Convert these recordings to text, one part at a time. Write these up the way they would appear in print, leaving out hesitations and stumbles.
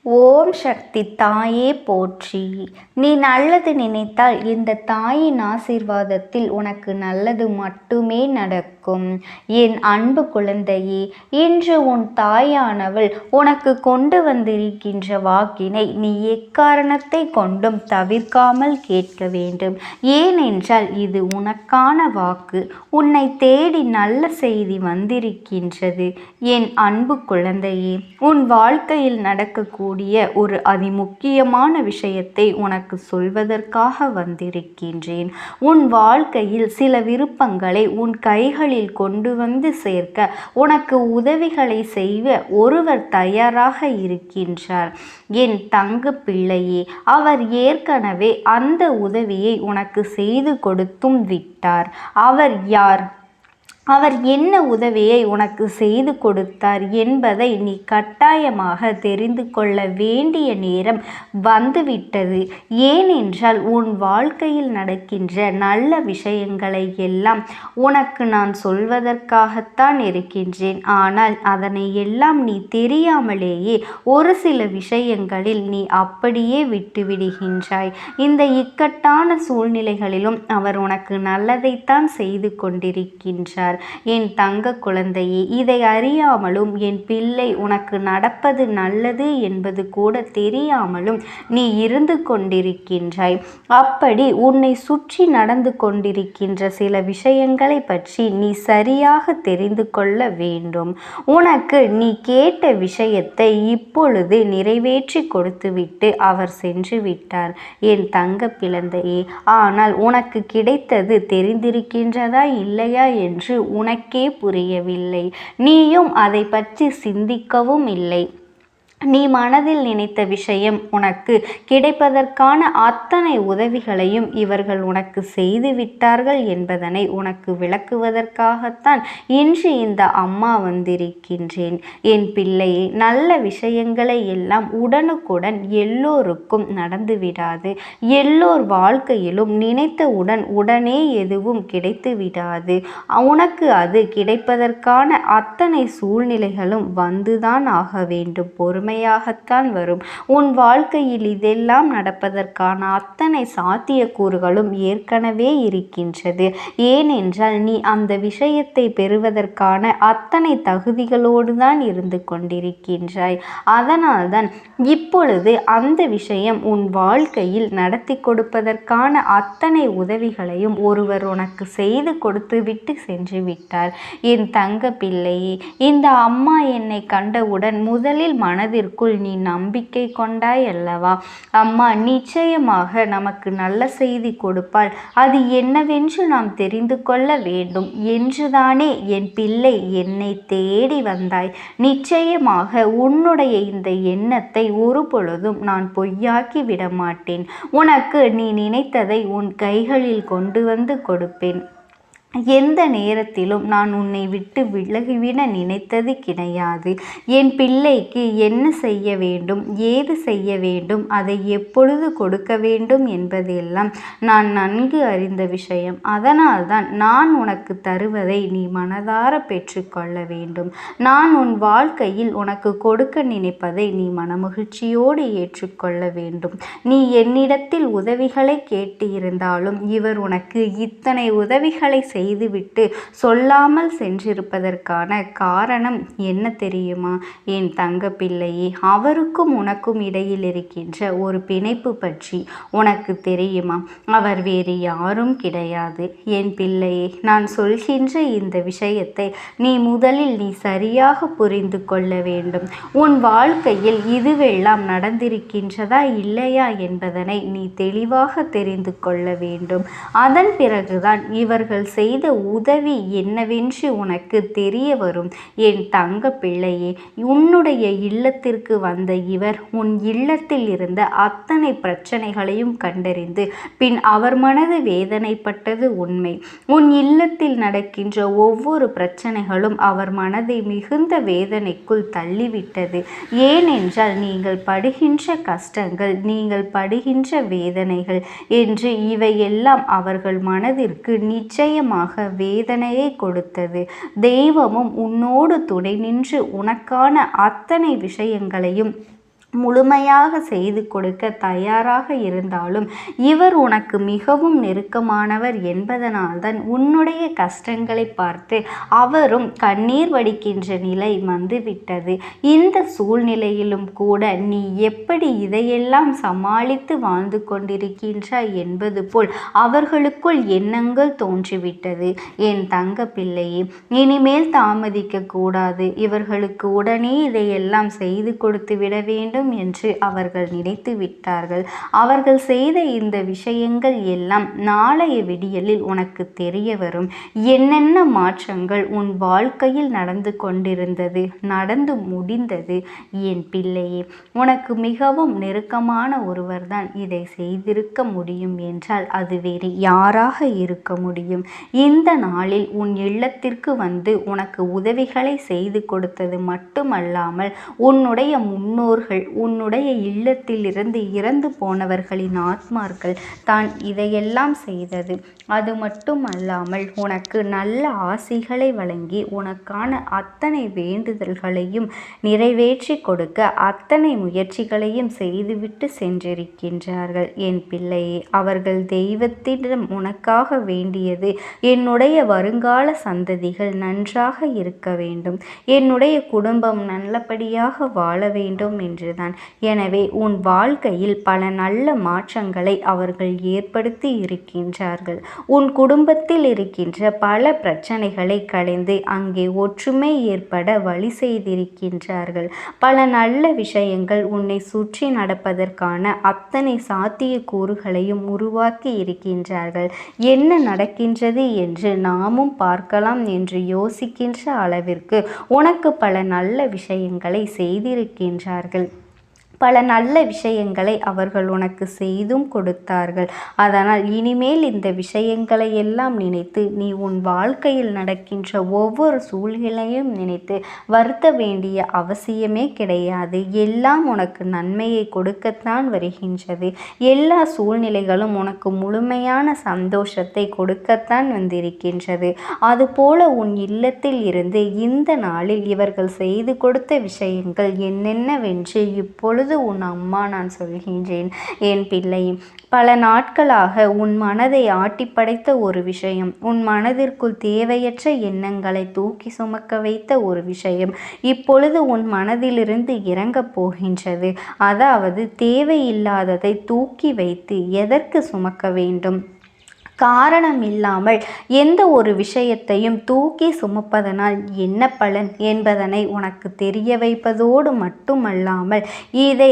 ஓம் சக்தி தாயே போற்றி. நீ நல்லது நினைத்தால் இந்த தாயின் ஆசீர்வாதத்தில் உனக்கு நல்லது மட்டுமே நடக்கும். என் அன்பு குழந்தையே, இன்று உன் தாயானவள் உனக்கு கொண்டு வந்திருக்கின்ற வாக்கினை நீ எக்காரணத்தை கொண்டும் தவிர்க்காமல் கேட்க வேண்டும். ஏனென்றால் இது உனக்கான வாக்கு. உன்னை தேடி நல்ல செய்தி வந்திருக்கின்றது. என் அன்பு குழந்தையே, உன் வாழ்க்கையில் நடக்கக்கூடிய ஒரு அதிமுக்கியமான விஷயத்தை உனக்கு சொல்வதற்காக வந்திருக்கின்றேன். உன் வாழ்க்கையில் சில விருப்பங்களை உன் கைகளில் கொண்டு வந்து சேர்க்க உனக்கு உதவிகளை செய்ய ஒருவர் தயாராக இருக்கின்றார். என் தங்க பிள்ளையே, அவர் ஏற்கனவே அந்த உதவியை உனக்கு செய்து கொடுத்தும் விட்டார். அவர் யார்? அவர் என்ன உதவியை உனக்கு செய்து கொடுத்தார் என்பதை நீ கட்டாயமாக தெரிந்து கொள்ள வேண்டிய நேரம் வந்துவிட்டது. ஏனென்றால் உன் வாழ்க்கையில் நடக்கின்ற நல்ல விஷயங்களை எல்லாம் உனக்கு நான் சொல்வதற்காகத்தான் இருக்கின்றேன். ஆனால் அதனை எல்லாம் நீ தெரியாமலேயே ஒரு சில விஷயங்களில் நீ அப்படியே விட்டுவிடுகின்றாய். இந்த இக்கட்டான சூழ்நிலைகளிலும் அவர் உனக்கு நல்லதைத்தான் செய்து கொண்டிருக்கின்றார். என் தங்க குழந்தையே, இதை அறியாமலும் என் பிள்ளை உனக்கு நடப்பது நல்லது என்பது கூட தெரியாமலும் நீ இருந்து கொண்டிருக்கின்றாய். அப்படி உன்னை சுற்றி நடந்து கொண்டிருக்கின்ற சில விஷயங்களை பற்றி நீ சரியாக தெரிந்து கொள்ள வேண்டும். உனக்கு நீ கேட்ட விஷயத்தை இப்பொழுது நிறைவேற்றி கொடுத்துவிட்டு அவர் சென்று விட்டார் என் தங்க பிள்ளையே. ஆனால் உனக்கு கிடைத்தது தெரிந்திருக்கின்றதா இல்லையா என்று உனக்கே புரியவில்லை. நீயும் அதை பற்றி சிந்திக்கவும் இல்லை. நீ மனதில் நினைத்த விஷயம் உனக்கு கிடைப்பதற்கான அத்தனை உதவிகளையும் இவர்கள் உனக்கு செய்து விட்டார்கள் என்பதனை உனக்கு விளக்குவதற்காகத்தான் இன்று இந்த அம்மா வந்திருக்கின்றேன். என் பிள்ளையே, நல்ல விஷயங்களை எல்லாம் உடனுக்குடன் எல்லோருக்கும் நடந்து விடாது. எல்லோர் வாழ்க்கையிலும் நினைத்தவுடன் உடனே எதுவும் கிடைத்து விடாது. உனக்கு அது கிடைப்பதற்கான அத்தனை சூழ்நிலைகளும் வந்துதான் ஆக வேண்டும். பொறுமையாகத்தான் வரும். உன் வாழ்க்கையில் இதெல்லாம் நடப்பதற்கான அத்தனை சாத்தியக்கூறுகளும் ஏற்கனவே இருக்கின்றது. ஏனென்றால் நீ அந்த விஷயத்தை பெறுவதற்கான அத்தனை தகுதிகளோடு தான் இருந்து கொண்டிருக்கின்றாய். அதனால்தான் இப்பொழுது அந்த விஷயம் உன் வாழ்க்கையில் நடத்தி கொடுப்பதற்கான அத்தனை உதவிகளையும் ஒருவர் உனக்கு செய்து கொடுத்து விட்டு சென்று விட்டார். என் தங்க பிள்ளையே, இந்த அம்மா என்னை கண்டவுடன் முதலில் மனதிற்குள் நீ நம்பிக்கை கொண்டாய் அல்லவா? அம்மா நிச்சயமாக நமக்கு நல்ல செய்தி கொடுப்பாள், அது என்னவென்று நாம் தெரிந்து கொள்ள வேண்டும் என்றுதானே என் பிள்ளை என்னை தேடி வந்தாய். நிச்சயமாக உன்னுடைய இந்த எண்ணத்தை ஒரு பொழுதும் நான் பொய்யாக்கி விட மாட்டேன். உனக்கு நீ நினைத்ததை உன் கைகளில் கொண்டு வந்து கொடுப்பேன். எந்த நேரத்திலும் நான் உன்னை விட்டு விலகிவிட நினைத்தது கிடையாது. என் பிள்ளைக்கு என்ன செய்ய வேண்டும், ஏது செய்ய வேண்டும், அதை எப்பொழுது கொடுக்க வேண்டும் என்பதெல்லாம் நான் நன்கு அறிந்த விஷயம். அதனால்தான் நான் உனக்கு தருவதை நீ மனதார பெற்றுக்கொள்ள வேண்டும். நான் உன் வாழ்க்கையில் உனக்கு கொடுக்க நினைப்பதை நீ மனமகிழ்ச்சியோடு ஏற்றுக்கொள்ள வேண்டும். நீ என்னிடத்தில் உதவிகளை கேட்டு இருந்தாலும் இவர் உனக்கு இத்தனை உதவிகளை செய்துவிட்டு சொல்லாமல் சென்றிருப்பதற்கான காரணம் என்ன தெரியுமா? என் தங்க பிள்ளையே, அவருக்கும் உனக்கும் இடையில் இருக்கின்ற ஒரு பிணைப்பு பற்றி உனக்கு தெரியுமா? அவர் வேறு யாரும் கிடையாது. என் பிள்ளையே, நான் சொல்கின்ற இந்த விஷயத்தை நீ சரியாக புரிந்து கொள்ள வேண்டும். உன் வாழ்க்கையில் இதுவெல்லாம் நடந்திருக்கின்றதா இல்லையா என்பதனை நீ தெளிவாக தெரிந்து கொள்ள வேண்டும். அதன் பிறகுதான் இவர்கள் செய்த உதவி என்னவென்று உனக்கு தெரிய வரும். என் தங்க பிள்ளையே, உன்னுடைய இல்லத்திற்கு வந்த இவர் உன் இல்லத்தில் இருந்த அத்தனை பிரச்சனைகளையும் கண்டறிந்து பின் அவர் மனது வேதனைப்பட்டது உண்மை. உன் இல்லத்தில் நடக்கின்ற ஒவ்வொரு பிரச்சனைகளும் அவர் மனதை மிகுந்த வேதனைக்குள் தள்ளிவிட்டது. ஏனென்றால் நீங்கள் படுகின்ற கஷ்டங்கள், நீங்கள் படுகின்ற வேதனைகள் என்று இவையெல்லாம் அவர்கள் மனதிற்கு நிச்சயமாக வேதனையை கொடுத்தது. தெய்வமும் உன்னோடு துணை நின்று உனக்கான அத்தனை விஷயங்களையும் முழுமையாக செய்து கொடுக்க தயாராக இருந்தாலும் இவர் உனக்கு மிகவும் நெருக்கமானவர் என்பதனால்தான் உன்னுடைய கஷ்டங்களை பார்த்து அவரும் கண்ணீர் வடிக்கின்ற நிலை வந்துவிட்டது. இந்த சூழ்நிலையிலும் கூட நீ எப்படி இதையெல்லாம் சமாளித்து வாழ்ந்து கொண்டிருக்கின்றாய் என்பது போல் அவர்களுக்குள் எண்ணங்கள் தோன்றிவிட்டது. என் தங்க பிள்ளையே, இனிமேல் தாமதிக்க கூடாது. இவர்களுக்கு உடனே இதையெல்லாம் செய்து கொடுத்து விட வேண்டும் என்று அவர்கள் நினைத்து விட்டார்கள். அவர்கள் செய்த இந்த விஷயங்கள் எல்லாம் நாளைய விடியலில் உனக்கு தெரிய வரும். என்னென்ன மாற்றங்கள் உன் வாழ்க்கையில் நடந்து கொண்டிருந்தது, நடந்து முடிந்தது. என் பிள்ளையே, உனக்கு மிகவும் நெருக்கமான ஒருவர்தான் இதை செய்திருக்க முடியும் என்றால் அது வேறு யாராக இருக்க முடியும்? இந்த நாளில் உன் இல்லத்திற்கு வந்து உனக்கு உதவிகளை செய்து கொடுத்தது மட்டுமல்லாமல் உன்னுடைய முன்னோர்கள், உன்னுடைய இல்லத்திலிருந்து இறந்து போனவர்களின் ஆத்மார்கள் தான் இதையெல்லாம் செய்தது. அது மட்டுமல்லாமல் உனக்கு நல்ல ஆசிகளை வழங்கி உனக்கான அத்தனை வேண்டுதல்களையும் நிறைவேற்றி கொடுக்க அத்தனை முயற்சிகளையும் செய்துவிட்டு சென்றிருக்கின்றார்கள். என் பிள்ளையே, அவர்கள் தெய்வத்திடம் உனக்காக வேண்டியது என்னுடைய வருங்கால சந்ததிகள் நன்றாக இருக்க வேண்டும், என்னுடைய குடும்பம் நல்லபடியாக வாழ வேண்டும் என்றுதான். எனவே உன் வாழ்க்கையில் பல நல்ல மாற்றங்களை அவர்கள் ஏற்படுத்தி இருக்கின்றார்கள். உன் குடும்பத்தில் இருக்கின்ற பல பிரச்சனைகளை களைந்து அங்கே ஒற்றுமை ஏற்பட வழி செய்திருக்கின்றார்கள். பல நல்ல விஷயங்கள் உன்னை சுற்றி நடப்பதற்கான அத்தனை சாத்திய கூறுகளையும் உருவாக்கி இருக்கின்றார்கள். என்ன நடக்கின்றது என்று நாமும் பார்க்கலாம் என்று யோசிக்கின்ற அளவிற்கு உனக்கு பல நல்ல விஷயங்களை செய்திருக்கின்றார்கள். பல நல்ல விஷயங்களை அவர்கள் உனக்கு செய்தும் கொடுத்தார்கள். அதனால் இனிமேல் இந்த விஷயங்களை எல்லாம் நினைத்து நீ உன் வாழ்க்கையில் நடக்கின்ற ஒவ்வொரு சூழ்நிலையும் நினைத்து வருத்த வேண்டிய அவசியமே கிடையாது. எல்லாம் உனக்கு நன்மையை கொடுக்கத்தான் வருகின்றது. எல்லா சூழ்நிலைகளும் உனக்கு முழுமையான சந்தோஷத்தை கொடுக்கத்தான் வந்திருக்கின்றது. அதுபோல உன் இல்லத்தில் இருந்து இந்த நாளில் இவர்கள் செய்து கொடுத்த விஷயங்கள் என்னென்னவென்று இப்பொழுது உன் அம்மா நான் சொல்கின்றேன். என் பிள்ளை, பல நாட்களாக உன் மனதை ஆட்டி படைத்த ஒரு விஷயம், உன் மனதிற்குள் தேவையற்ற எண்ணங்களை தூக்கி சுமக்க வைத்த ஒரு விஷயம் இப்பொழுது உன் மனதிலிருந்து இறங்கப் போகின்றது. அதாவது தேவையில்லாததை தூக்கி வைத்து எதற்கு சுமக்க வேண்டும்? காரணம் இல்லாமல் எந்த ஒரு விஷயத்தையும் தூக்கி சுமப்பதனால் என்ன பலன் என்பதனை உனக்கு தெரிய வைப்பதோடு மட்டுமல்லாமல் இதை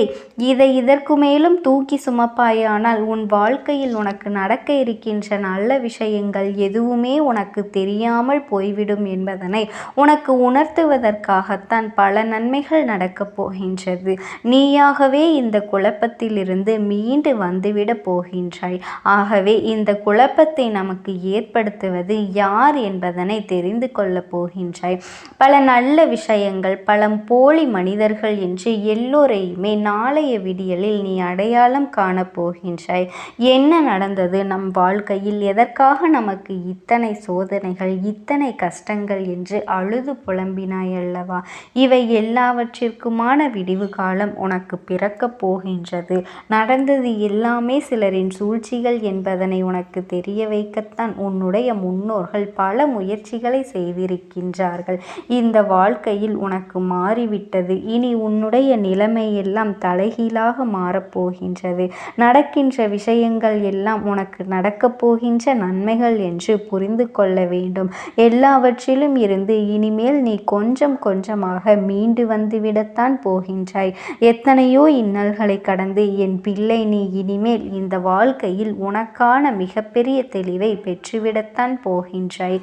இதற்கு மேலும் தூக்கி சுமப்பாயானால் உன் வாழ்க்கையில் உனக்கு நடக்க இருக்கின்ற நல்ல விஷயங்கள் எதுவுமே உனக்கு தெரியாமல் போய்விடும் என்பதனை உனக்கு உணர்த்துவதற்காகத்தான் பல நன்மைகள் நடக்கப் போகின்றது. நீயாகவே இந்த குழப்பத்திலிருந்து மீண்டு வந்துவிட போகின்றாய். ஆகவே இந்த குழப்பத்தை நமக்கு ஏற்படுத்துவது யார் என்பதனை தெரிந்து கொள்ளப் போகின்றாய். பல நல்ல விஷயங்கள், பல போலி மனிதர்கள் என்று எல்லோரையுமே நாளைய விடியலில் நீ அடையாளம் காணப் போகின்றாய். என்ன நடந்தது நம் வாழ்க்கையில்? எதற்காக நமக்கு இத்தனை சோதனைகள், இத்தனை கஷ்டங்கள் என்று அழுது புலம்பினாய் அல்லவா? இவை எல்லாவற்றிற்குமான விடிவு காலம் உனக்கு பிறக்கப் போகின்றது. நடந்தது எல்லாமே சிலரின் சூழ்ச்சிகள் என்பதனை உனக்கு தெரிய வைக்கத்தான் உன்னுடைய முன்னோர்கள் பல முயற்சிகளை செய்திருக்கின்றார்கள். இந்த வாழ்க்கையில் உனக்கு மாறிவிட்டது. இனி உன்னுடைய நிலைமையெல்லாம் தலைகீழாக மாறப்போகின்றது. நடக்கின்ற விஷயங்கள் எல்லாம் உனக்கு நடக்கப் போகின்ற நன்மைகள் என்று புரிந்து கொள்ள வேண்டும். எல்லாவற்றிலும் இருந்து இனிமேல் நீ கொஞ்சம் கொஞ்சமாக மீண்டு வந்துவிடத்தான் போகின்றாய். எத்தனையோ இன்னல்களை கடந்து என் பிள்ளை, நீ இனிமேல் இந்த வாழ்க்கையில் உனக்கான மிகப்பெரிய தெளிவை பெற்றுவிடத்தான் போகின்றாய்.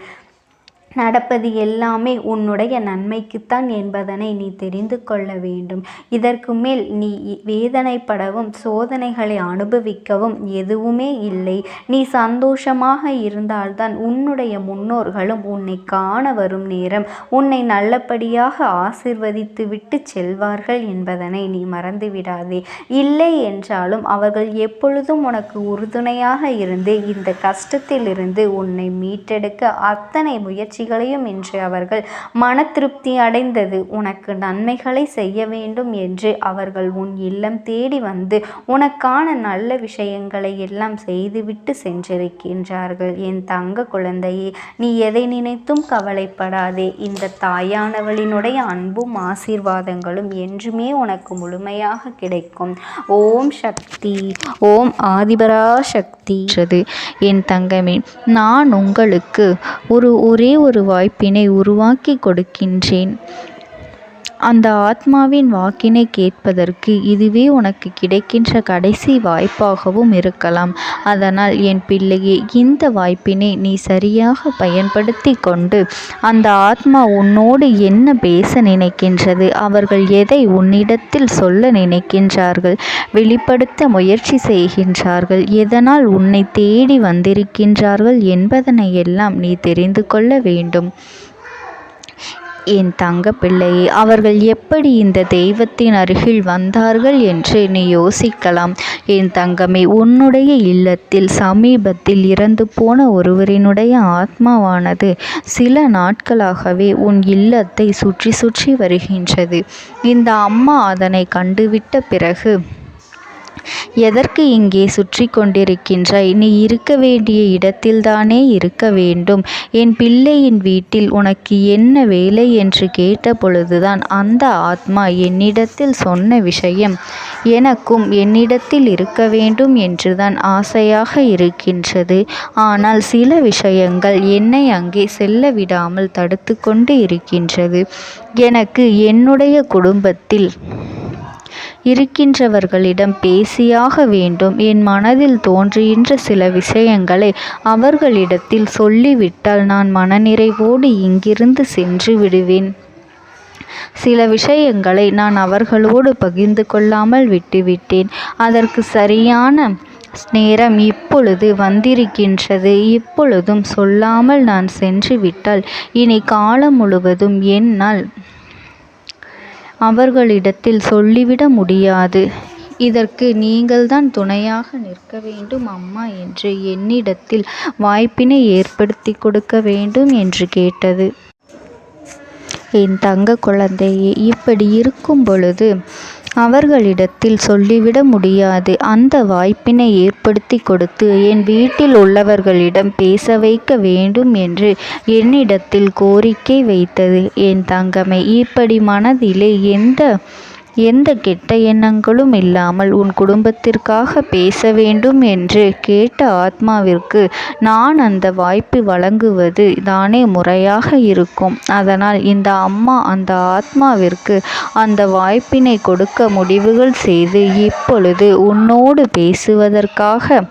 நடப்பது எல்லாமே உன்னுடைய நன்மைக்குத்தான் என்பதனை நீ தெரிந்து கொள்ள வேண்டும். இதற்கு மேல் நீ வேதனைப்படவும் சோதனைகளை அனுபவிக்கவும் எதுவுமே இல்லை. நீ சந்தோஷமாக இருந்தால்தான் உன்னுடைய முன்னோர்களும் உன்னை காண வரும் நேரம் உன்னை நல்லபடியாக ஆசிர்வதித்து விட்டு செல்வார்கள் என்பதனை நீ மறந்துவிடாதே. இல்லை என்றாலும் அவர்கள் எப்பொழுதும் உனக்கு உறுதுணையாக இருந்து இந்த கஷ்டத்திலிருந்து உன்னை மீட்டெடுக்க அத்தனை முயற்சி முயற்சிகளையும் இன்று அவர்கள் மன திருப்தி அடைந்தது. உனக்கு நன்மைகளை செய்ய வேண்டும் என்று அவர்கள் உன் இல்லம் தேடி வந்து உனக்கான நல்ல விஷயங்களை எல்லாம் செய்துவிட்டு சென்றிருக்கின்றார்கள். என் தங்க குழந்தையே, நீ எதை நினைத்தும் கவலைப்படாதே. இந்த தாயானவளினுடைய அன்பும் ஆசீர்வாதங்களும் என்றுமே உனக்கு முழுமையாக கிடைக்கும். ஓம் சக்தி, ஓம் ஆதிபராசக்தி. என் தங்கமே, நான் உங்களுக்கு ஒரே ஒரு வாய்ப்பினை உருவாக்கி கொடுக்கின்றேன். அந்த ஆத்மாவின் வாக்கினை கேட்பதற்கு இதுவே உனக்கு கிடைக்கின்ற கடைசி வாய்ப்பாகவும் இருக்கலாம். அதனால் என் பிள்ளையே, இந்த வாய்ப்பினை நீ சரியாக பயன்படுத்தி கொண்டு அந்த ஆத்மா உன்னோடு என்ன பேச நினைக்கின்றது, அவர்கள் எதை உன்னிடத்தில் சொல்ல நினைக்கின்றார்கள், வெளிப்படுத்த முயற்சி செய்கின்றார்கள், எதனால் உன்னை தேடி வந்திருக்கின்றார்கள் என்பதனை எல்லாம் நீ தெரிந்து கொள்ள வேண்டும். என் தங்க பிள்ளையே, அவர்கள் எப்படி இந்த தெய்வத்தின் அருகில் வந்தார்கள் என்று நீ யோசிக்கலாம். என் தங்கமே, உன்னுடைய இல்லத்தில் சமீபத்தில் இறந்து போன ஒருவரினுடைய ஆத்மாவானது சில நாட்களாகவே உன் இல்லத்தை சுற்றி சுற்றி வருகின்றது. இந்த அம்மா அதனை கண்டுவிட்ட பிறகு, எதற்கு இங்கே சுற்றி கொண்டிருக்கின்றாய்? நீ இருக்க வேண்டிய இடத்தில்தானே இருக்க வேண்டும். என் பிள்ளையின் வீட்டில் உனக்கு என்ன வேலை என்று கேட்ட பொழுதுதான் அந்த ஆத்மா என்னிடத்தில் சொன்ன விஷயம், எனக்கும் என்னிடத்தில் இருக்க வேண்டும் என்றுதான் ஆசையாக இருக்கின்றது. ஆனால் சில விஷயங்கள் என்னை அங்கே செல்ல விடாமல் தடுத்து கொண்டு இருக்கின்றது. எனக்கு என்னுடைய குடும்பத்தில் இருக்கின்றவர்களிடம் பேசியாக வேண்டும். என் மனதில் தோன்றுகின்ற சில விஷயங்களை அவர்களிடத்தில் சொல்லிவிட்டால் நான் மனநிறைவோடு இங்கிருந்து சென்று விடுவேன். சில விஷயங்களை நான் அவர்களோடு பகிர்ந்து கொள்ளாமல் விட்டுவிட்டேன். அதற்கு சரியான நேரம் இப்பொழுது வந்திருக்கின்றது. இப்பொழுதும் சொல்லாமல் நான் சென்று விட்டால் இனி காலம் முழுவதும் என்னால் அவர்களிடத்தில் சொல்லிவிட முடியாது. இதற்கு நீங்கள்தான் துணையாக நிற்க வேண்டும் அம்மா என்று என்னிடத்தில் வாய்ப்பினை ஏற்படுத்தி கொடுக்க வேண்டும் என்று கேட்டது. என் தங்க குழந்தையே, இப்படி இருக்கும் பொழுது அவர்களிடத்தில் சொல்லிவிட முடியாது. அந்த வாய்ப்பினை ஏற்படுத்தி கொடுத்து என் வீட்டில் உள்ளவர்களிடம் பேச வைக்க வேண்டும் என்று என்னிடத்தில் கோரிக்கை வைத்தது. என் தங்கமே, இப்படி மனதிலே எந்த கெட்ட எண்ணங்களும் இல்லாமல் உன் குடும்பத்திற்காக பேச வேண்டும் என்று கேட்ட ஆத்மாவிற்கு நான் அந்த வாய்ப்பு வழங்குவது தானே முறையாக இருக்கும். அதனால் இந்த அம்மா அந்த ஆத்மாவிற்கு அந்த வாய்ப்பினை கொடுக்க முடிவுகள் செய்து இப்பொழுது உன்னோடு பேசுவதற்காக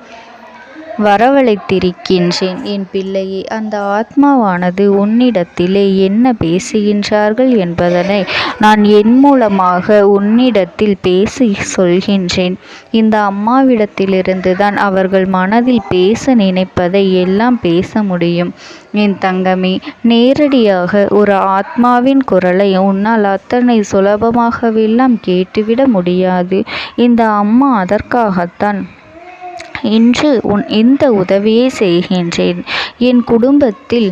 வரவழைத்திருக்கின்றேன். என் பிள்ளையே, அந்த ஆத்மாவானது உன்னிடத்திலே என்ன பேசுகின்றார்கள் என்பதனை நான் என் மூலமாக உன்னிடத்தில் பேசி சொல்கின்றேன். இந்த அம்மாவிடத்திலிருந்து தான் அவர்கள் மனதில் பேச நினைப்பதை எல்லாம் பேச முடியும். என் தங்கமே, நேரடியாக ஒரு ஆத்மாவின் குரலை உன்னால் அத்தனை சுலபமாகவெல்லாம் கேட்டுவிட முடியாது. இந்த அம்மா அதற்காகத்தான் இன்று இந்த உதவியை செய்கின்றேன். என் குடும்பத்தில்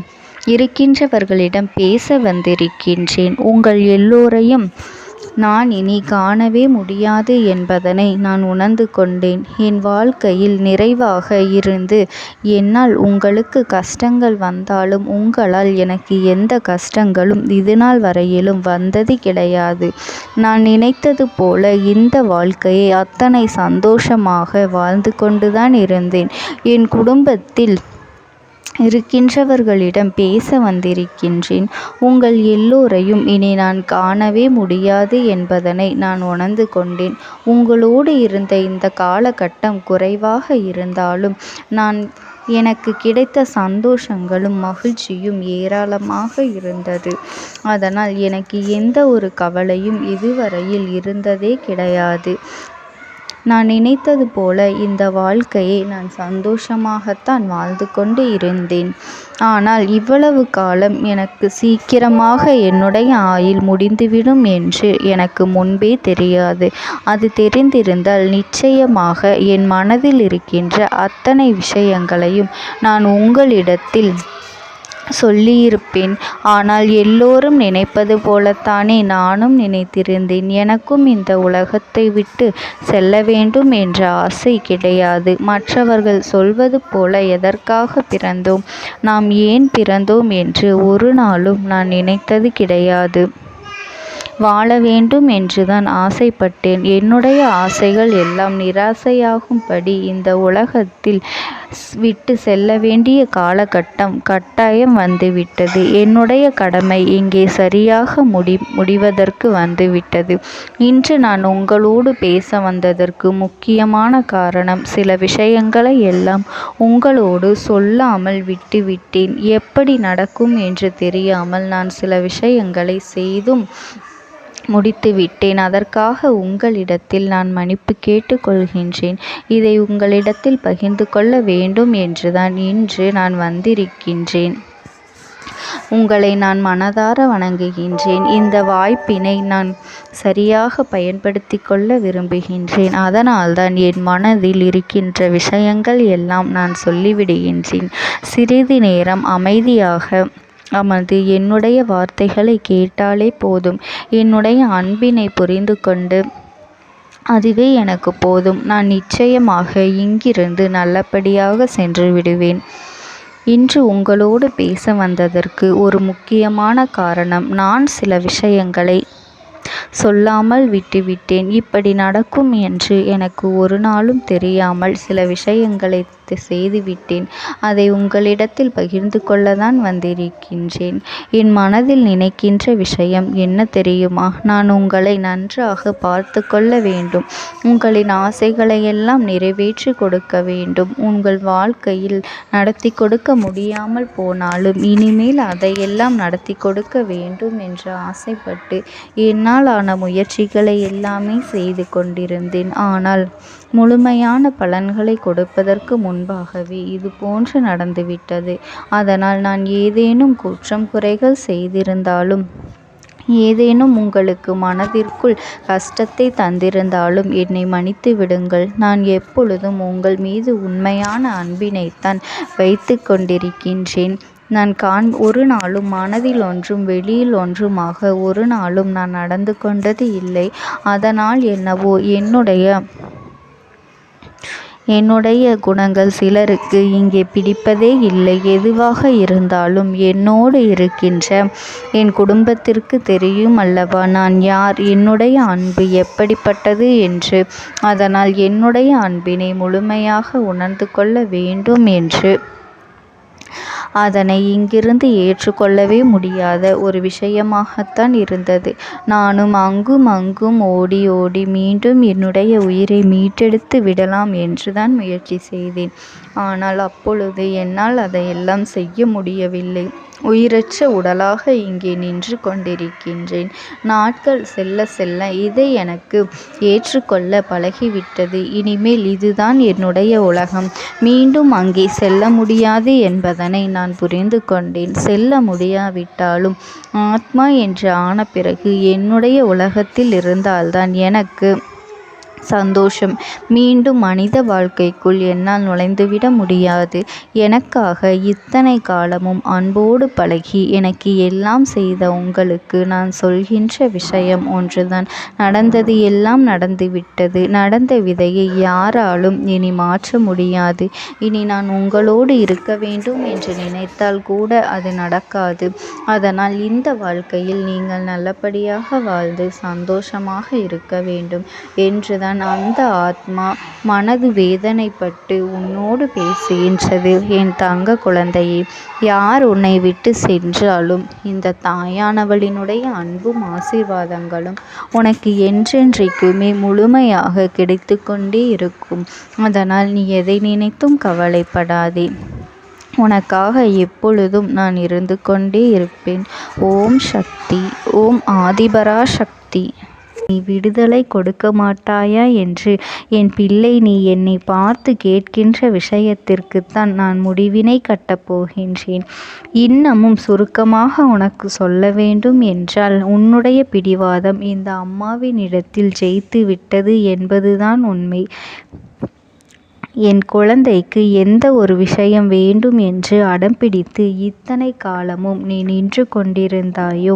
இருக்கின்றவர்களிடம் பேச வந்திருக்கின்றேன். உங்கள் எல்லோரையும் நான் இனி காணவே முடியாது என்பதனை நான் உணர்ந்து கொண்டேன். என் வாழ்க்கையில் நிறைவாக இருந்து என்னால் உங்களுக்கு கஷ்டங்கள் வந்தாலும் உங்களால் எனக்கு எந்த கஷ்டங்களும் இதுநாள் வரையிலும் வந்தது கிடையாது. நான் நினைத்தது போல இந்த வாழ்க்கையை அத்தனை சந்தோஷமாக வாழ்ந்து கொண்டுதான் இருந்தேன். என் குடும்பத்தில் இருக்கின்றவர்களிடம் பேச வந்திருக்கின்றேன். உங்கள் எல்லோரையும் இனி நான் காணவே முடியாது என்பதனை நான் உணர்ந்து கொண்டேன். உங்களோடு இருந்த இந்த காலகட்டம் குறைவாக இருந்தாலும் எனக்கு கிடைத்த சந்தோஷங்களும் மகிழ்ச்சியும் ஏராளமாக இருந்தது. அதனால் எனக்கு எந்த ஒரு கவலையும் இதுவரையில் இருந்ததே கிடையாது. நான் நினைத்தது போல இந்த வாழ்க்கையை நான் சந்தோஷமாகத்தான் வாழ்ந்து கொண்டு இருந்தேன். ஆனால் இவ்வளவு காலம் எனக்கு சீக்கிரமாக என்னுடைய ஆயுள் முடிந்துவிடும் என்று எனக்கு முன்பே தெரியாது. அது தெரிந்திருந்தால் நிச்சயமாக என் மனதில் இருக்கின்ற அத்தனை விஷயங்களையும் நான் உங்களிடத்தில் சொல்லியிருப்பேன். ஆனால் எல்லோரும் நினைப்பது போலத்தானே நானும் நினைத்திருந்தேன். எனக்கும் இந்த உலகத்தை விட்டு செல்ல வேண்டும் என்ற ஆசை கிடையாது. மற்றவர்கள் சொல்வது போல எதற்காக பிறந்தோம், நாம் ஏன் பிறந்தோம் என்று ஒரு நாளும் நான் நினைத்தது கிடையாது. வாழ வேண்டும் என்றுதான் ஆசைப்பட்டேன். என்னுடைய ஆசைகள் எல்லாம் நிராசையாகும்படி இந்த உலகத்தில் விட்டு செல்ல வேண்டிய காலகட்டம் கட்டாயம் வந்துவிட்டது. என்னுடைய கடமை இங்கே சரியாக முடிவதற்கு வந்துவிட்டது. இன்று நான் உங்களோடு பேச வந்ததற்கு முக்கியமான காரணம், சில விஷயங்களை எல்லாம் உங்களோடு சொல்லாமல் விட்டுவிட்டேன். எப்படி நடக்கும் என்று தெரியாமல் நான் சில விஷயங்களை செய்தும் முடித்துவிட்டேன். அதற்காக உங்களிடத்தில் நான் மன்னிப்பு கேட்டுக்கொள்கின்றேன். இதை உங்களிடத்தில் பகிர்ந்து கொள்ள வேண்டும் என்றுதான் இன்று நான் வந்திருக்கின்றேன். உங்களை நான் மனதார வணங்குகின்றேன். இந்த வாய்ப்பினை நான் சரியாக பயன்படுத்தி கொள்ள விரும்புகின்றேன். அதனால்தான் என் மனதில் இருக்கின்ற விஷயங்கள் எல்லாம் நான் சொல்லிவிடுகின்றேன். சிறிது நேரம் அமைதியாக அமர்ந்து என்னுடைய வார்த்தைகளை கேட்டாலே போதும். என்னுடைய அன்பினை புரிந்து கொண்டு அதுவே எனக்கு போதும். நான் நிச்சயமாக இங்கிருந்து நல்லபடியாக சென்று விடுவேன். இன்று உங்களோடு பேச வந்ததற்கு ஒரு முக்கியமான காரணம், நான் சில விஷயங்களை சொல்லாமல் விட்டுவிட்டேன். இப்படி நடக்கும் என்று எனக்கு ஒரு நாளும் தெரியாமல் சில விஷயங்களை செய்துவிட்டேன். அதை உங்களிடத்தில் பகிர்ந்து கொள்ளத்தான் வந்திருக்கின்றேன். என் மனதில் நினைக்கின்ற விஷயம் என்ன தெரியுமா? நான் உங்களை நன்றாக பார்த்து கொள்ள வேண்டும். உங்களின் ஆசைகளை எல்லாம் நிறைவேற்றி கொடுக்க வேண்டும். உங்கள் வாழ்க்கையில் நடத்தி கொடுக்க முடியாமல் போனாலும் இனிமேல் அதையெல்லாம் நடத்தி கொடுக்க வேண்டும் என்று ஆசைப்பட்டு என்னால் ஆன முயற்சிகளை எல்லாமே செய்து கொண்டிருந்தேன். ஆனால் முழுமையான பலன்களை கொடுப்பதற்கு முன்பாகவே இது போன்று நடந்துவிட்டது. அதனால் நான் ஏதேனும் குற்றம் குறைகள் செய்திருந்தாலும், ஏதேனும் உங்களுக்கு மனதிற்குள் கஷ்டத்தை தந்திருந்தாலும் என்னை மன்னித்து விடுங்கள். நான் எப்பொழுதும் உங்கள் மீது உண்மையான அன்பினைத்தான் வைத்து கொண்டிருக்கின்றேன். நான் ஒரு நாளும் மனதில் ஒன்றும் வெளியில் ஒன்றுமாக ஒரு நாளும் நான் நடந்து கொண்டது இல்லை. அதனால் என்னவோ என்னுடைய குணங்கள் சிலருக்கு இங்கே பிடிப்பதே இல்லை. எதுவாக இருந்தாலும் என்னோடு இருக்கின்ற என் குடும்பத்திற்கு தெரியும் அல்லவா நான் யார், என்னுடைய அன்பு எப்படிப்பட்டது என்று. அதனால் என்னுடைய அன்பினை முழுமையாக உணர்ந்து கொள்ள வேண்டும் என்று அதனை இங்கிருந்து ஏற்றுக்கொள்ளவே முடியாத ஒரு விஷயமாகத்தான் இருந்தது. நானும் அங்கும் அங்கும் ஓடி ஓடி மீண்டும் என்னுடைய உயிரை மீட்டெடுத்து விடலாம் என்றுதான் முயற்சி செய்தேன். ஆனால் அப்பொழுது என்னால் அதையெல்லாம் செய்ய முடியவில்லை. உயிரற்ற உடலாக இங்கே நின்று கொண்டிருக்கின்றேன். நாட்கள் செல்ல செல்ல இதை எனக்கு ஏற்றுக்கொள்ள பழகிவிட்டது. இனிமேல் இதுதான் என்னுடைய உலகம். மீண்டும் அங்கே செல்ல முடியாது என்பதனை நான் புரிந்து கொண்டேன். செல்ல முடியாவிட்டாலும் ஆத்மா என்று ஆன பிறகு என்னுடைய உலகத்தில் இருந்தால்தான் எனக்கு சந்தோஷம். மீண்டும் மனித வாழ்க்கைக்குள் என்னால் நுழைந்துவிட முடியாது. எனக்காக இத்தனை காலமும் அன்போடு பழகி எனக்கு எல்லாம் செய்த உங்களுக்கு நான் சொல்கின்ற விஷயம் ஒன்றுதான். நடந்தது எல்லாம் நடந்துவிட்டது. நடந்த விதையை யாராலும் இனி மாற்ற முடியாது. இனி நான் உங்களோடு இருக்க வேண்டும் என்று நினைத்தால் கூட அது நடக்காது. அதனால் இந்த வாழ்க்கையில் நீங்கள் நல்லபடியாக வாழ்ந்து சந்தோஷமாக இருக்க வேண்டும் என்றுதான் அந்த ஆத்மா மனது வேதனைப்பட்டு உன்னோடு பேசுகின்றது. என் தங்க குழந்தையே, யார் உன்னை விட்டு சென்றாலும் இந்த தாயானவளினுடைய அன்பும் ஆசீர்வாதங்களும் உனக்கு என்றென்றைக்குமே முழுமையாக கிடைத்து கொண்டே இருக்கும். அதனால் நீ எதை நினைத்தும் கவலைப்படாதே. உனக்காக எப்பொழுதும் நான் இருந்து கொண்டே இருப்பேன். ஓம் சக்தி. ஓம் ஆதிபரா சக்தி. நீ விடுதலை கொடுக்க மாட்டாயா என்று என் பிள்ளை, நீ என்னை பார்த்து கேட்கின்ற விஷயத்திற்குத்தான் நான் முடிவினை கட்டப் போகின்றேன். இன்னமும் சுருக்கமாக உனக்கு சொல்ல வேண்டும் என்றால், உன்னுடைய பிடிவாதம் இந்த அம்மாவினிடத்தில் ஜெயித்து விட்டது என்பதுதான் உண்மை. என் குழந்தைக்கு எந்த ஒரு விஷயம் வேண்டும் என்று அடம்பிடித்து இத்தனை காலமும் நீ நின்று கொண்டிருந்தாயோ,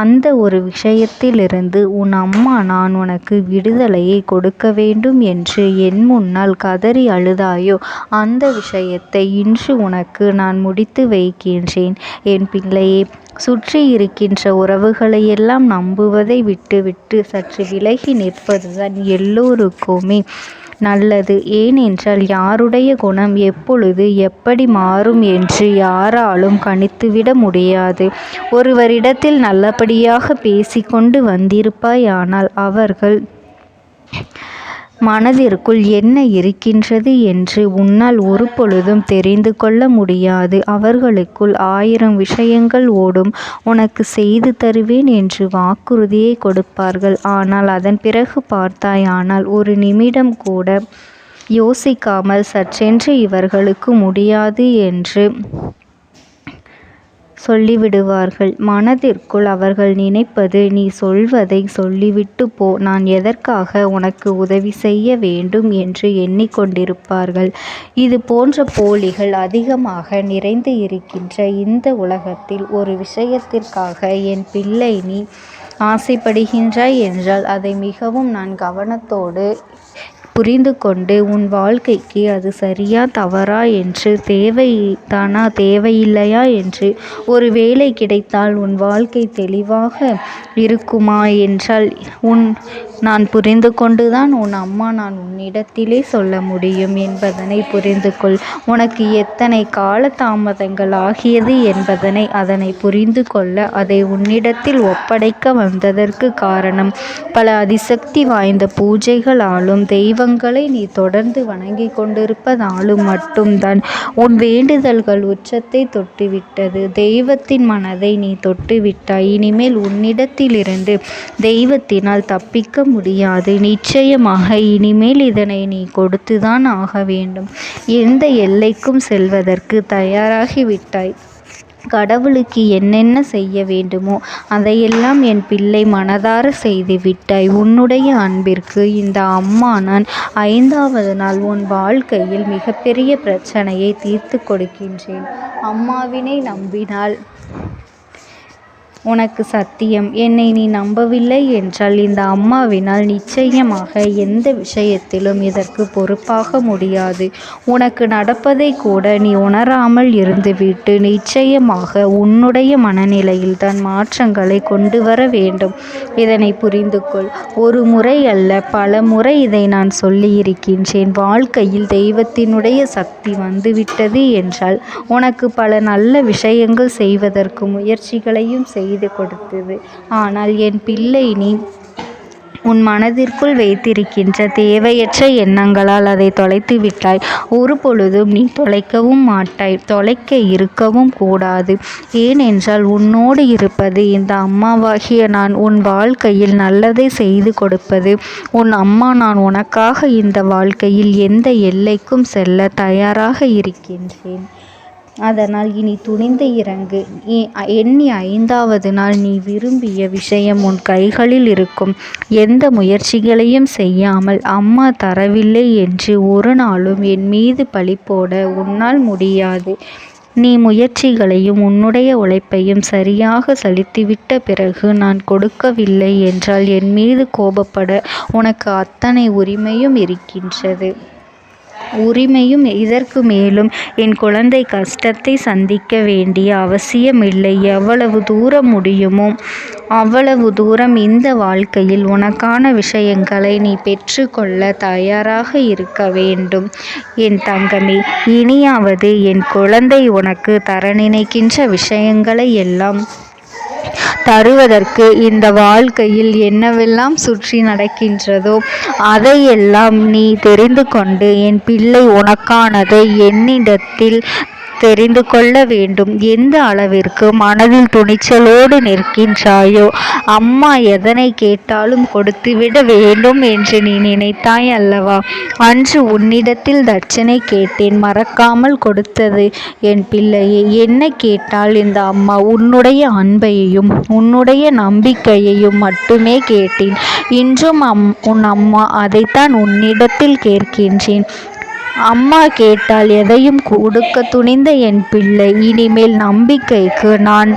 அந்த ஒரு விஷயத்திலிருந்து உன் அம்மா நான் உனக்கு விடுதலையை கொடுக்க வேண்டும் என்று என் முன்னால் கதறி அழுதாயோ, அந்த விஷயத்தை இன்று உனக்கு நான் முடித்து வைக்கின்றேன். என் பிள்ளையே, சுற்றி இருக்கின்ற உறவுகளையெல்லாம் நம்புவதை விட்டுவிட்டு சற்று விலகி நிற்பதுதான் எல்லோருக்குமே நல்லது. ஏனென்றால் யாருடைய குணம் எப்பொழுது எப்படி மாறும் என்று யாராலும் கணித்துவிட முடியாது. ஒருவரிடத்தில் நல்லபடியாக பேசிக்கொண்டு வந்திருப்பாயானால் அவர்கள் மனதிற்குள் என்ன இருக்கின்றது என்று உன்னால் ஒரு பொழுதும் தெரிந்து கொள்ள முடியாது. அவர்களுக்குள் 1000 விஷயங்கள் ஓடும். உனக்கு செய்து தருவேன் என்று வாக்குறுதியை கொடுப்பார்கள். ஆனால் அதன் பிறகு பார்த்தாயானால் ஒரு நிமிடம் கூட யோசிக்காமல் சற்றென்று இவர்களுக்கு முடியாது என்று சொல்லிவிடுவார்கள். மனதிற்குள் அவர்கள் நினைப்பது, நீ சொல்வதை சொல்லிவிட்டு போ, நான் எதற்காக உனக்கு உதவி செய்ய வேண்டும் என்று எண்ணிக்கொண்டிருப்பார்கள். இது போன்ற போலிகள் அதிகமாக நிறைந்து இருக்கின்ற இந்த உலகத்தில் ஒரு விஷயத்திற்காக என் பிள்ளை நீ ஆசைப்படுகின்றாய் என்றால் அதை மிகவும் நான் கவனத்தோடு புரிந்து கொண்டு உன் வாழ்க்கைக்கு அது சரியா தவறா என்று, தேவைதானா தேவையில்லையா என்று, ஒரு வேலை கிடைத்தால் உன் வாழ்க்கை தெளிவாக இருக்குமா என்றால் நான் புரிந்து கொண்டுதான் உன் அம்மா நான் உன்னிடத்திலே சொல்ல முடியும் என்பதனை புரிந்து கொள். உனக்கு எத்தனை கால தாமதங்கள் ஆகியது என்பதனை அதனை புரிந்து கொள்ள அதை உன்னிடத்தில் ஒப்படைக்க வந்ததற்கு காரணம், பல அதிசக்தி வாய்ந்த பூஜைகளாலும் தெய்வங்களை நீ தொடர்ந்து வணங்கி கொண்டிருப்பதாலும் மட்டும்தான் உன் வேண்டுதல்கள் உச்சத்தை தொட்டுவிட்டது. தெய்வத்தின் மனதை நீ தொட்டுவிட்டாய். இனிமேல் உன்னிடத்திலிருந்து தெய்வத்தினால் தப்பிக்க முடியாது. நிச்சயமாக இனிமேல் இதனை நீ கொடுத்துதான் ஆக வேண்டும். எந்த எல்லைக்கும் செல்வதற்கு தயாராகிவிட்டாய். கடவுளுக்கு என்னென்ன செய்ய வேண்டுமோ அதையெல்லாம் என் பிள்ளை மனதார செய்து விட்டாய். உன்னுடைய அன்பிற்கு இந்த அம்மா நான் 5வது நாள் உன் வாழ்க்கையில் மிகப்பெரிய பிரச்சனையை தீர்த்து கொடுக்கின்றேன். அம்மாவினை நம்பினால் உனக்கு சத்தியம். என்னை நீ நம்பவில்லை என்றால் இந்த அம்மாவினால் நிச்சயமாக எந்த விஷயத்திலும் இதற்கு பொறுப்பாக முடியாது. உனக்கு நடப்பதை கூட நீ உணராமல் இருந்துவிட்டு நிச்சயமாக உன்னுடைய மனநிலையில் தான் மாற்றங்களை கொண்டு வர வேண்டும். இதனை புரிந்து கொள். ஒரு முறை அல்ல, பல முறை இதை நான் சொல்லியிருக்கின்றேன். வாழ்க்கையில் தெய்வத்தினுடைய சக்தி வந்துவிட்டது என்றால் உனக்கு பல நல்ல விஷயங்கள் செய்வதற்கு முயற்சிகளையும் செய்து கொடுத்தது. ஆனால் என் பிள்ளை நீ உன் மனதிற்குள் வைத்திருக்கின்ற தேவையற்ற எண்ணங்களால் அதை தொலைத்து விட்டாய். ஒரு பொழுதும் நீ தொலைக்கவும் மாட்டாய். தொலைக்க இருக்கவும் கூடாது. ஏனென்றால் உன்னோடு இருப்பது இந்த அம்மாவாகிய நான். உன் வாழ்க்கையில் நல்லதை செய்து கொடுப்பது உன் அம்மா நான். உனக்காக இந்த வாழ்க்கையில் எந்த எல்லைக்கும் செல்ல தயாராக இருக்கின்றேன். அதனால் இனி துணிந்து இறங்கு. எண்ணி 5வது நாள் நீ விரும்பிய விஷயம் உன் கைகளில் இருக்கும். எந்த முயற்சிகளையும் செய்யாமல் அம்மா தரவில்லை என்று ஒரு நாளும் என் மீது பழி போட உன்னால் முடியாது. நீ முயற்சிகளையும் உன்னுடைய உழைப்பையும் சரியாக செலுத்திவிட்ட பிறகு நான் கொடுக்கவில்லை என்றால் என் மீது கோபப்பட உனக்கு அத்தனை உரிமையும் இருக்கின்றது. இதற்கு மேலும் என் குழந்தை கஷ்டத்தை சந்திக்க வேண்டிய அவசியமில்லை. எவ்வளவு தூரம் முடியுமோ அவ்வளவு தூரம் இந்த வாழ்க்கையில் உனக்கான விஷயங்களை நீ பெற்றுக்கொள்ள தயாராக இருக்க வேண்டும். என் தங்கமே, இனியாவது என் குழந்தை உனக்கு தர நினைக்கின்ற விஷயங்களை எல்லாம் தருவதற்கு இந்த வாழ்க்கையில் என்னவெல்லாம் சுற்றி நடக்கின்றதோ அதையெல்லாம் நீ தெரிந்து கொண்டு என் பிள்ளை உனக்கானதை என்னிடத்தில் தெரிந்து கொள்ள வேண்டும். எந்த அளவிற்கு மனதில் துணிச்சலோடு நிற்கின்றாயோ, அம்மா எதனை கேட்டாலும் கொடுத்துவிட வேண்டும் என்று நீ நினைத்தாய் அல்லவா? அன்று உன்னிடத்தில் தட்சணை கேட்டேன், மறக்காமல் கொடுத்தது என் பிள்ளையை. என்ன கேட்டால் இந்த அம்மா உன்னுடைய அன்பையையும் உன்னுடைய நம்பிக்கையையும் மட்டுமே கேட்டேன். இன்றும் உன் அம்மா அதைத்தான் உன்னிடத்தில் கேட்கின்றேன். அம்மா கேட்டால் எதையும் கொடுக்க துணிந்த என் பிள்ளை, இனிமேல் நம்பிக்கைக்கு நான்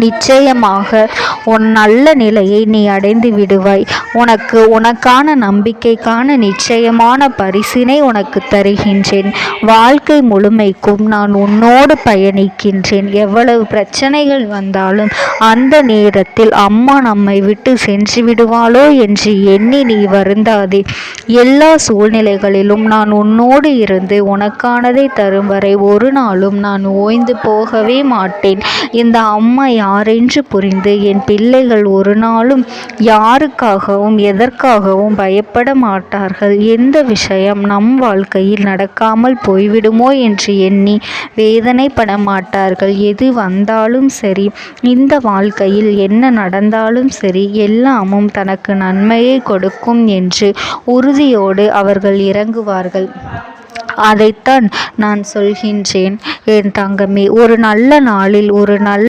நிச்சயமாக உன் நல்ல நிலையை நீ அடைந்து விடுவாய். உனக்கான நம்பிக்கைக்கான நிச்சயமான பரிசினை உனக்கு தருகின்றேன். வாழ்க்கை முழுமைக்கும் நான் உன்னோடு பயணிக்கின்றேன். எவ்வளவு பிரச்சனைகள் வந்தாலும் அந்த நேரத்தில் அம்மா நம்மை விட்டு சென்று விடுவாளோ என்று எண்ணி நீ வருந்தாதே. எல்லா சூழ்நிலைகளிலும் நான் உன்னோடு இருந்து உனக்கானதை தரும் வரை ஒரு நாளும் நான் ஓய்ந்து போகவே மாட்டேன். இந்த அம்மா யாரென்று புரிந்து என் பிள்ளைகள் ஒரு நாளும் யாருக்காகவும் எதற்காகவும் பயப்பட மாட்டார்கள். எந்த விஷயம் நம் வாழ்க்கையில் நடக்காமல் போய்விடுமோ என்று எண்ணி வேதனைப்பட மாட்டார்கள். எது வந்தாலும் சரி, இந்த வாழ்க்கையில் என்ன நடந்தாலும் சரி, எல்லாமும் தனக்கு நன்மையை கொடுக்கும் என்று உறுதியோடு அவர்கள் இறங்குவார்கள். அதைத்தான் நான் சொல்கின்றேன் என் தங்கமே. ஒரு நல்ல நாளில் ஒரு நல்ல